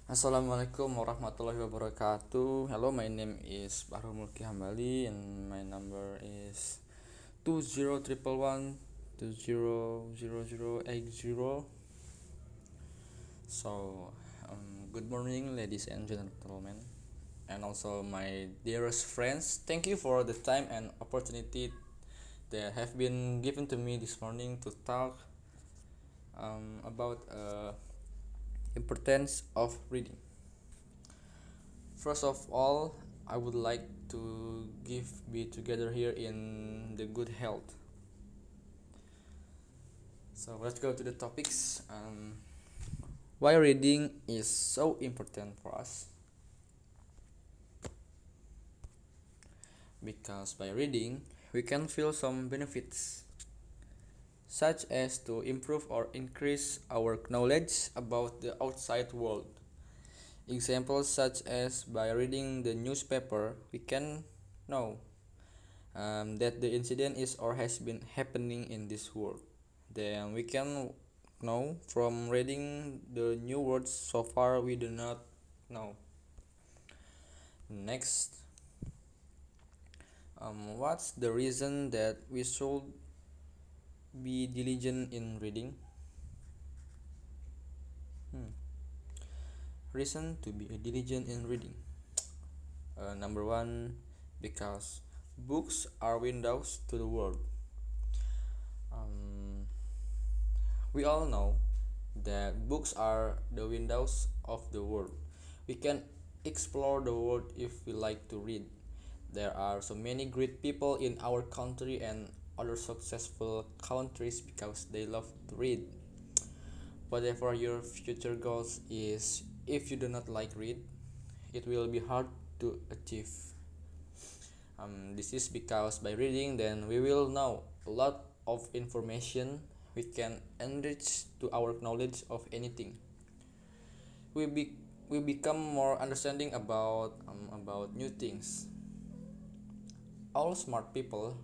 Assalamualaikum warahmatullahi wabarakatuh. Hello, my name is Bahru Mulki Hambali and my number is 2011 200080. So, good morning, ladies and gentlemen, and also my dearest friends. Thank you for the time and opportunity that have been given to me this morning to talk about importance of reading. First of all, I would like to be together here in the good health. So let's go to the topics. Why reading is so important for us? Because by reading, we can feel some benefits, such as to improve or increase our knowledge about the outside world. Examples such as by reading the newspaper, we can know that the incident is or has been happening in this world. Then we can know from reading the new words so far we do not know. Next, what's the reason that we should be diligent in reading? Reason to be diligent in reading. Number one, because books are windows to the world. We all know that books are the windows of the world. We can explore the world if we like to read. There are so many great people in our country and other successful countries because they love to read. Whatever your future goals is, if you do not like read, it will be hard to achieve. This is because by reading, then we will know a lot of information. We can enrich to our knowledge of anything. We be we become more understanding about new things. All smart people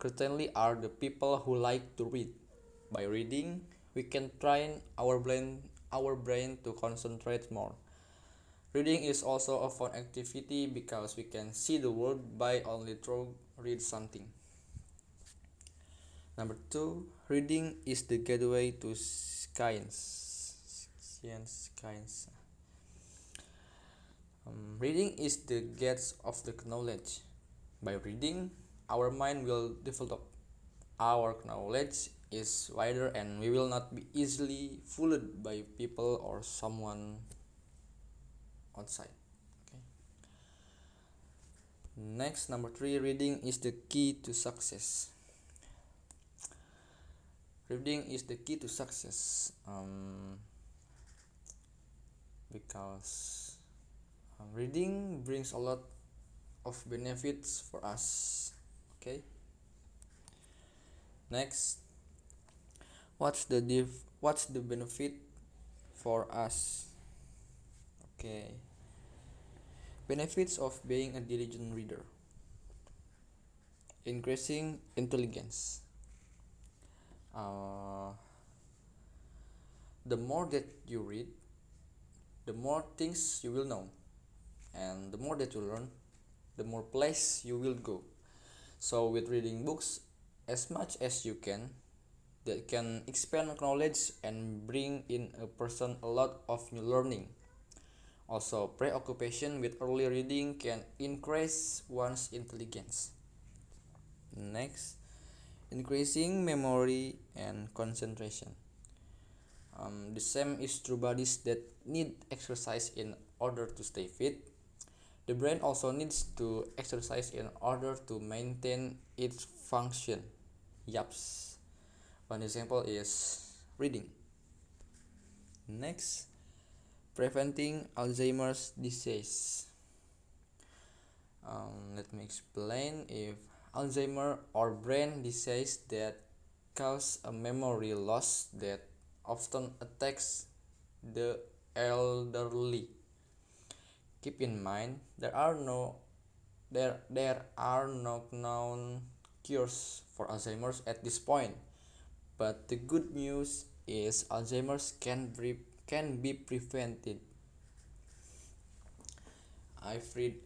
certainly are the people who like to read. By reading, we can train our brain to concentrate more. Reading is also a fun activity because we can see the world by only through read something. Number two, reading is the gateway to science. Reading is the gates of the knowledge. By reading, our mind will develop. Our knowledge is wider and we will not be easily fooled by people or someone outside. Okay. Next, number three, reading is the key to success. Reading is the key to success because reading brings a lot of benefits for us. Okay. Next, what's the benefit for us? Okay. Benefits of being a diligent reader. Increasing intelligence. The more that you read, the more things you will know, and the more that you learn, the more place you will go. So with reading books as much as you can, that can expand knowledge and bring in a person a lot of new learning. Also, preoccupation with early reading can increase one's intelligence. Next, increasing memory and concentration. The same is true bodies that need exercise in order to stay fit. The brain also needs to exercise in order to maintain its function. Yaps. One example is reading. Next, preventing Alzheimer's disease. Let me explain. If Alzheimer or brain disease that cause a memory loss that often attacks the elderly. Keep in mind there are no known cures for Alzheimer's at this point. But the good news is Alzheimer's can be prevented. I've read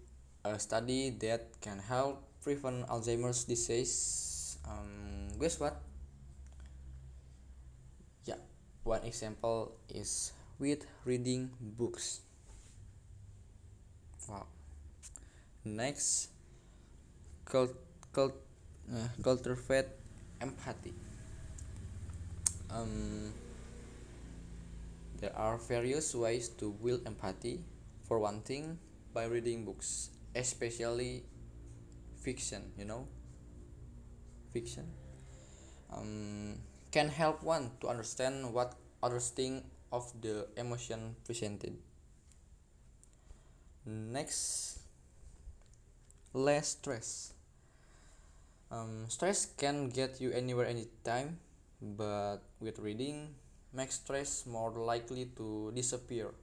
a study that can help prevent Alzheimer's disease. Guess what? Yeah, one example is with reading books. Wow. Next, cult, cult, cultivate empathy. Um, there are various ways to build empathy. For one thing, by reading books, especially fiction. Fiction can help one to understand what others think of the emotion presented. Next, less stress. Stress can get you anywhere anytime, but with reading, makes stress more likely to disappear.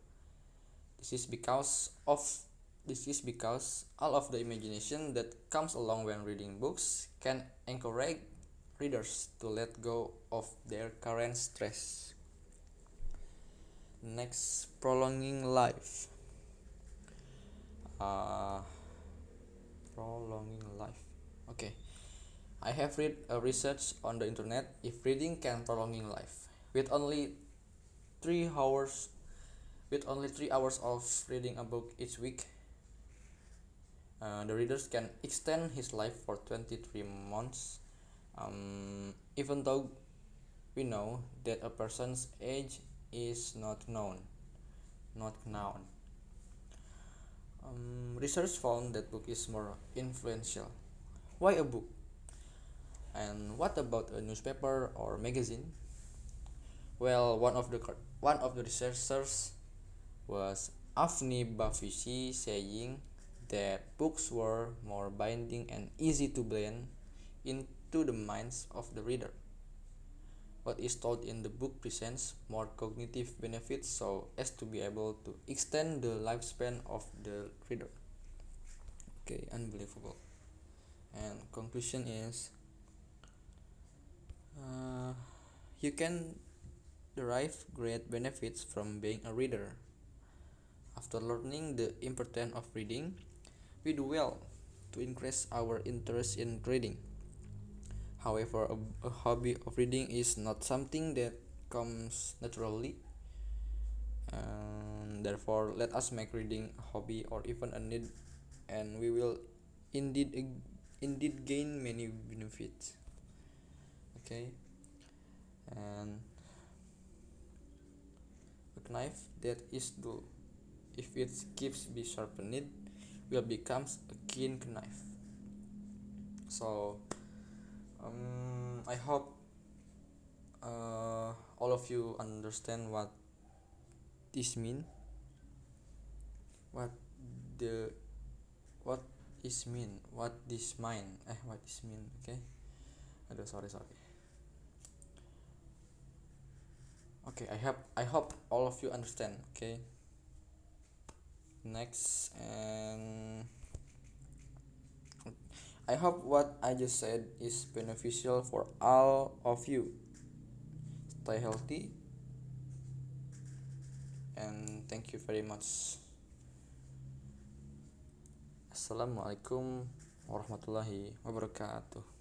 This is because of this is because all of the imagination that comes along when reading books can encourage readers to let go of their current stress. Next, prolonging life. Uh, prolonging life. Okay, I have read a research on the internet if reading can prolonging life. With only 3 hours, with only 3 hours of reading a book each week, the readers can extend his life for 23 months. Even though we know that a person's age is not known. Research found that book is more influential. Why a book? And what about a newspaper or magazine? Well, one of the researchers was Afni Bafishi saying that books were more binding and easy to blend into the minds of the reader. What is told in the book presents more cognitive benefits so as to be able to extend the lifespan of the reader. Okay, unbelievable. And conclusion is you can derive great benefits from being a reader. After learning the importance of reading, we do well to increase our interest in reading. However, a hobby of reading is not something that comes naturally, and therefore, let us make reading a hobby or even a need, and we will indeed gain many benefits. Okay, and a knife that is dull, if it keeps be sharpened, will becomes a keen knife. So I hope all of you understand what this mean. What the what is mean? What this mean? What this mean? Okay. Aduh, sorry. Okay, I hope all of you understand. Okay. Next, and I hope what I just said is beneficial for all of you. Stay healthy, and thank you very much. Assalamualaikum warahmatullahi wabarakatuh.